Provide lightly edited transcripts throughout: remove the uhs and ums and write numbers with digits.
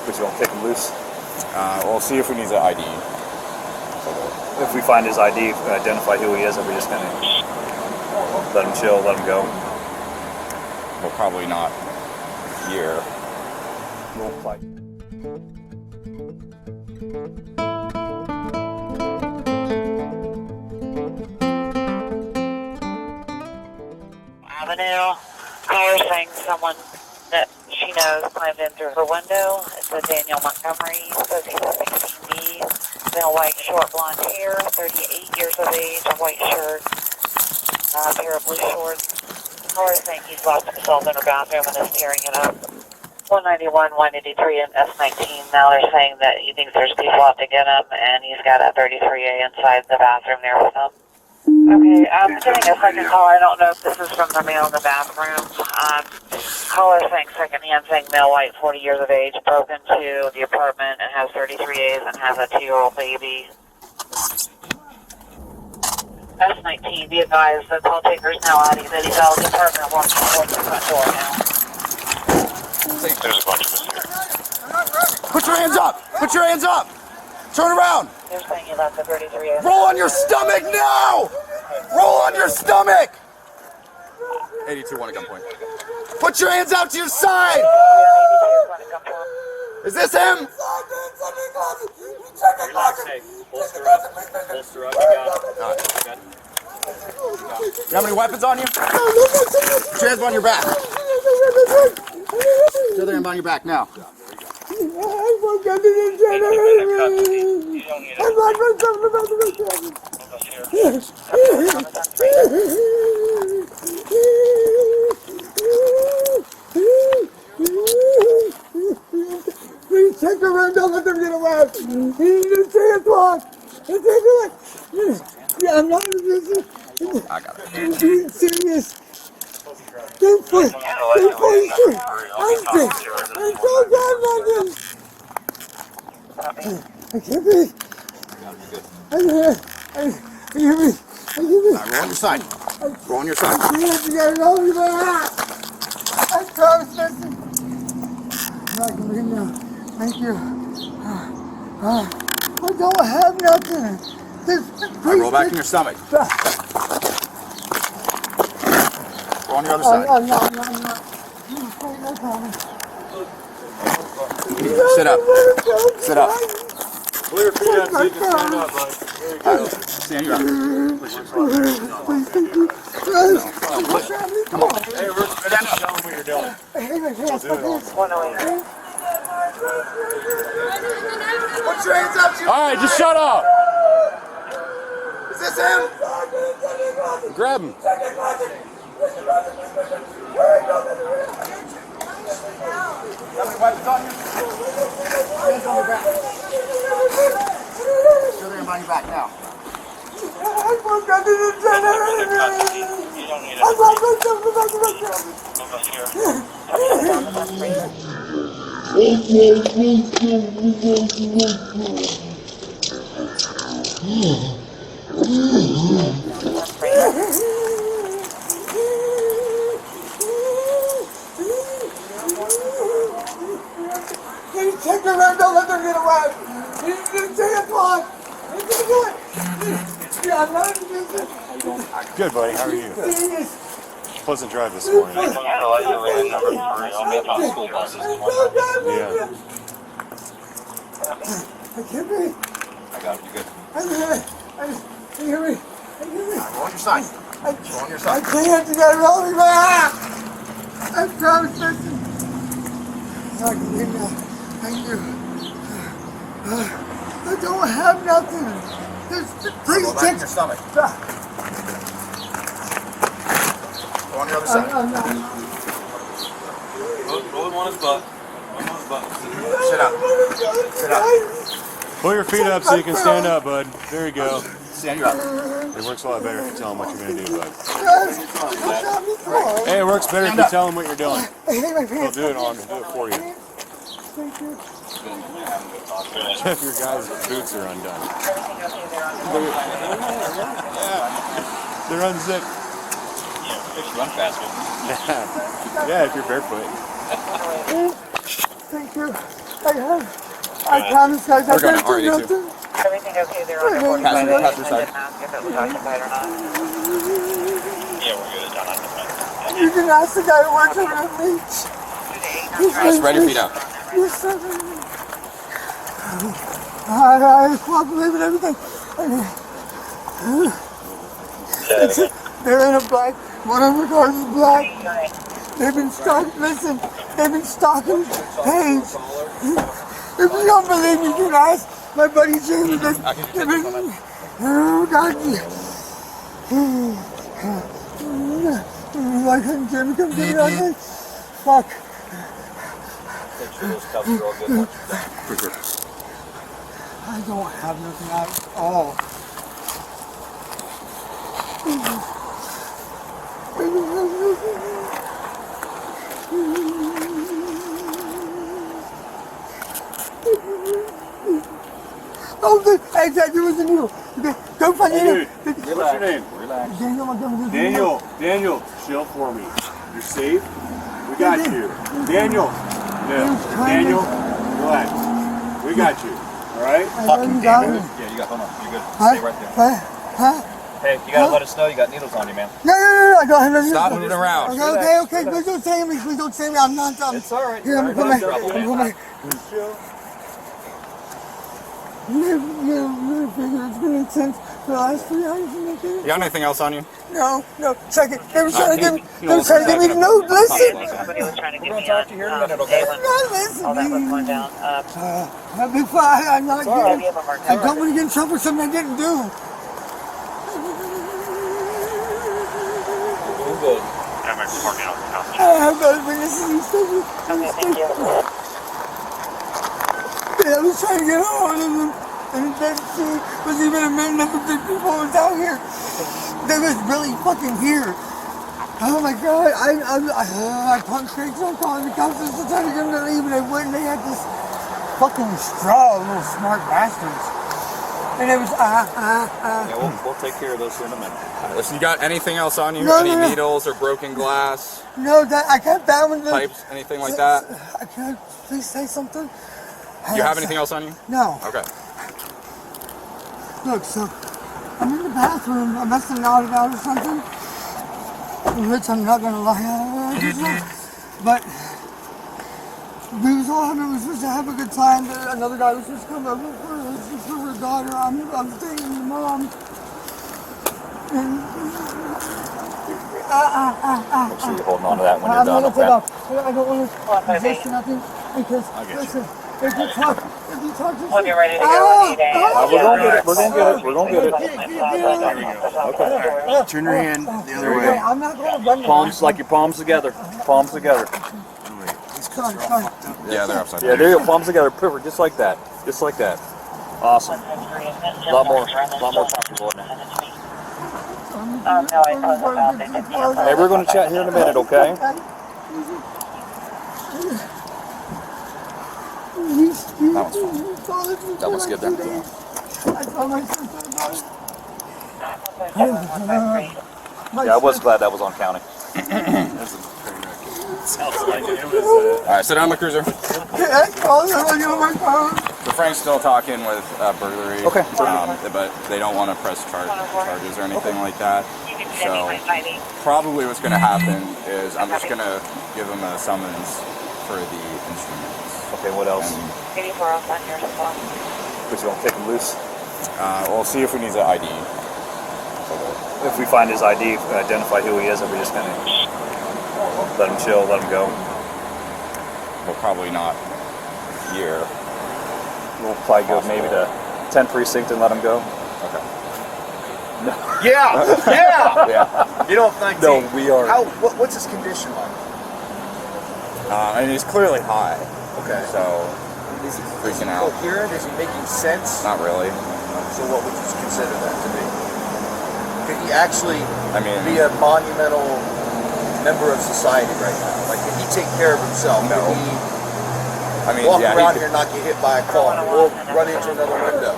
But you won't take him loose. We'll see if we need the ID. If we find his ID, identify who he is, are we just gonna let him chill, let him go? Well, probably not here. We'll fight. Avenue. Caller saying someone that she knows climbed in through her window. It's a Daniel Montgomery, says he's a 16B, male white, short blonde hair, 38 years of age, a white shirt, a pair of blue shorts. Caller saying he's locked himself in her bathroom and is tearing it up. 191, 183, and S19. Now they're saying that he thinks there's people out to get him, and he's got a 33A inside the bathroom there with him. Okay, I'm getting a second call. I don't know if this is from the male in the bathroom. Caller saying secondhand, saying male, white, 40 years of age, broke into the apartment and has 33As and has a 2-year-old baby. S19, be advised, the call taker is now out. He's at his apartment, walking towards the front door now. There's a bunch of us here. Put your hands up! Put your hands up! Turn around! They're saying he left the 33A. Roll on your stomach now! Roll on your stomach! 82 1 at gunpoint. Put your hands out to your side! Is this him? Relax, hey. Bolster up. Bolster up. You got it. All right. You got it. You have any weapons on you? Put your hands on your back. Put your hands on your back now. Please check around, don't let them get away. He didn't say it's locked. Yeah, I'm not in this. I got it. I'm being serious. I'm so glad about this. I can't breathe. I can't breathe. Roll on your side. Roll on your side. I promise this. I can breathe now. Thank you. I don't have nothing. Roll back in your stomach. Roll on your other side. Sit up. Sit up. Pull your feet up so you can stand up, bud. There you go. Stand you up. Come on. Hey, we're stand up. Tell them what you're doing. We'll do it all. 108. Put your hands up. All right, just shut up. Is this him? Grab him. How many weapons on you? Hands on your back. Show them on your back now. Check around, don't let them get away. He didn't say it's locked. He's gonna do it. Yeah, I'm not in this. Good, buddy. How are you? Serious. Pleasant drive this morning. Yeah. I can't breathe. I got it. You good? Can you hear me? Roll on your side. Roll on your I side. can't. You gotta roll me back. I promise this. I can breathe now. Thank you. I don't have nothing. Please Roll back check. in your stomach. Roll on your other side. Roll him on his butt. Roll him on his butt. Sit up. Sit up. Pull your feet up so you can stand up, bud. There you go. Stand you up. It works a lot better if you tell them what you're going to do, bud. Hey, Hey, it works better if you tell them what you're doing. my They'll pants. do it on. They'll do it for you. Thank you. If your guys' boots are undone. They're unzipped. Run faster. Yeah, if you're barefoot. Thank you. I promise, guys, I We're going can't to do R82. nothing. Everything okay there on the 45? Passenger I side. didn't ask if it was occupied or not. Yeah, we're good. It's unoccupied. You can ask the guy who works over at Reach. Spread your feet out. Yes, sir. I cooperate with everything. They're in a black, one of the cars is black. They've been stalking, listen, they've been stalking Paige. If you don't believe me, you can ask my buddy Jamie. They've been, oh God. Why couldn't Jamie come get me on me? Fuck. Make sure those cups are all good. For sure. I don't have nothing at all. Oh, hey, Dad, there was a needle. Go find the needle. What's your name? Relax. Daniel Montgomery. Daniel, chill for me. You're safe. We got you. Daniel, Daniel, relax. We got you. All right. Fucking damn it. Yeah, you got, hold on. You're good. Stay right there. Huh? Hey, you gotta let us know you got needles on you, man. No, I don't have nothing. Stop moving around. Okay. Please don't say me. Please don't say me. I'm not dumb. It's alright. Here, I'm Alright, coming. no trouble, man. You figure it's gonna make sense for the last 3 hours to make it? You got anything else on you? No. Check it. They were trying to give me. No, listen. Somebody was trying to get We're me gonna on. talk to you here in a minute, okay? No, listen. All that was going down. Before I'm not Have good. you ever marked I don't want to get in trouble for something I didn't do. We're good. I've got to bring this in. Okay, thank you. I was trying to get a hold of them, and then she was even a man of the people who was out here. They was really fucking here. Oh my God, I punched straight so calling the cops just trying to get them to leave, and they wouldn't. They had this fucking straw, little smart bastards. And it was, Yeah, we'll take care of those here in a minute. Listen, you got anything else on you? No, Any no. needles or broken glass, No, I kept that one. pipes, anything like that? Can I please say something? Do you have anything else on you? No. Okay. Look, so I'm in the bathroom. I must have nodded out or something. Which I'm not gonna lie, I just know. But we was all having, we were supposed to have a good time. Another guy was supposed to come over for her daughter. I'm staying with mom. And Make sure you're holding on to that when you're I'm done, gonna take okay? off. I don't want to resist nothing because listen, if you talk to When you're ready to go, we need a... We're gonna get it. We're gonna get it. Okay. Turn your hand the other way. I'm not gonna run. Palms, like your palms together. Palms together. Sorry. Yeah, they're upside Yeah, down. there you go. Palms together. Perfect. Just like that. Just like that. Awesome. A lot more comfortable. Isn't it? No, I thought about it. Hey, we're gonna chat here in a minute, okay? That was good there. I saw my sister. Yeah, I was glad that was on county. Alright, sit down, McCruiser. So Frank's still talking with burglary. Okay. But they don't want to press charges or anything like that. So probably what's going to happen is I'm just going to give him a summons for the instruments. Okay, what else? 84 off on your spot. But you won't take him loose? We'll see if we need the ID. If we find his ID, identify who he is, are we just gonna let him chill, let him go? Well, probably not here. We'll probably go maybe to 10 precinct and let him go. Okay. Yeah. Yeah. You don't think? No, we are. What's his condition like? And he's clearly high. Okay. So Is he freaking out. coherent? Is he making sense? Not really. So what would you consider that to be? Could he actually I mean, be a monumental member of society right now? Like, can he take care of himself? No. Can he I mean, walk yeah, around he here and not get hit by a car or run into another window?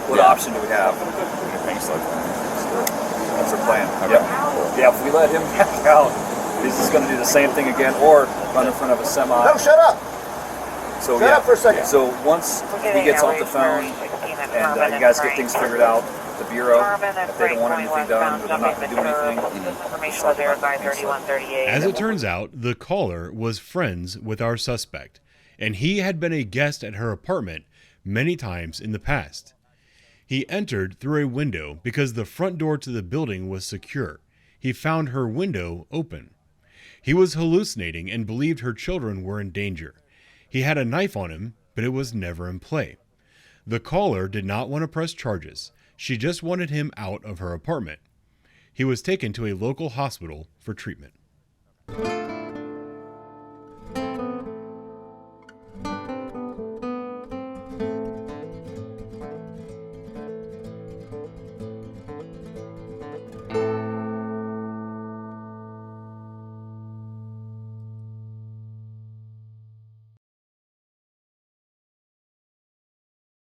What option do we have? things like that. That's our plan. Okay. Yeah, if we let him back out, he's just going to do the same thing again or run in front of a semi. No, shut up! So Shut up for a second. So once he gets off the phone and you guys get things figured out, the bureau, if they don't want anything done, or they're not going to do anything. Information was verified 3138. As it turns out, the caller was friends with our suspect, and he had been a guest at her apartment many times in the past. He entered through a window because the front door to the building was secure. He found her window open. He was hallucinating and believed her children were in danger. He had a knife on him, but it was never in play. The caller did not want to press charges. She just wanted him out of her apartment. He was taken to a local hospital for treatment.